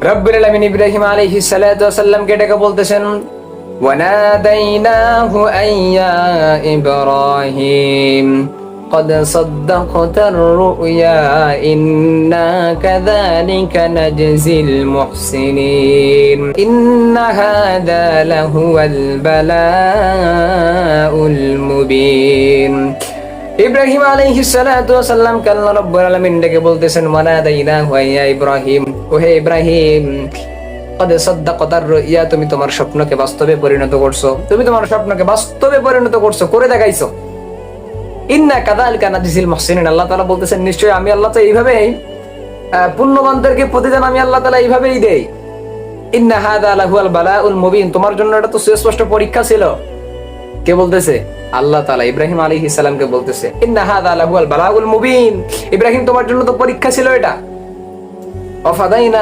রব্বুল আলামিন ইব্রাহিম আলাইহিস সালাতু ওয়াস সালামকে ডেকে বলতেছেন, ওয়ানাদাইনাহু আইয়া ইব্রাহিম قد صدقت الرؤيا إنا كذلك نجزي المحسنين إن هذا لهو البلاء المبين ইব্রাহিম আলাইহিস সালাতু ওয়াস সালাম কে আল্লাহ রাব্বুল আলামিন ডেকে বলতেছেন, ওয়ানাদাইনাহু আইয়া ইব্রাহিম, ওহে ইব্রাহিম, قد صدقت الرؤيا, তুমি তোমার স্বপ্নকে বাস্তবে পরিণত করছো, তুমি তোমার স্বপ্নকে বাস্তবে পরিণত করছো, করে দেখাইছো। ইন্না কাযালিকা নাজজিল মুহসিনিন, আল্লাহ তাআলা বলতেছেন নিশ্চয়ই আমি আল্লাহ তাআলা এইভাবেই পুণ্যবানদেরকে প্রতিদান আমি আল্লাহ তাআলা এইভাবেই দেই। ইন্না হাযা লাহুল বালাউল মুবিন, তোমার জন্য এটা তো সুস্পষ্ট পরীক্ষা ছিল। কে বলতেছে? আল্লাহ তাআলা ইব্রাহিম আলাইহিস সালামকে বলতেছে, ইন্না হাযা লাহুল বালাউল মুবিন, ইব্রাহিম তোমার জন্য তো পরীক্ষা ছিল এটা। ওয়াফাদাইনা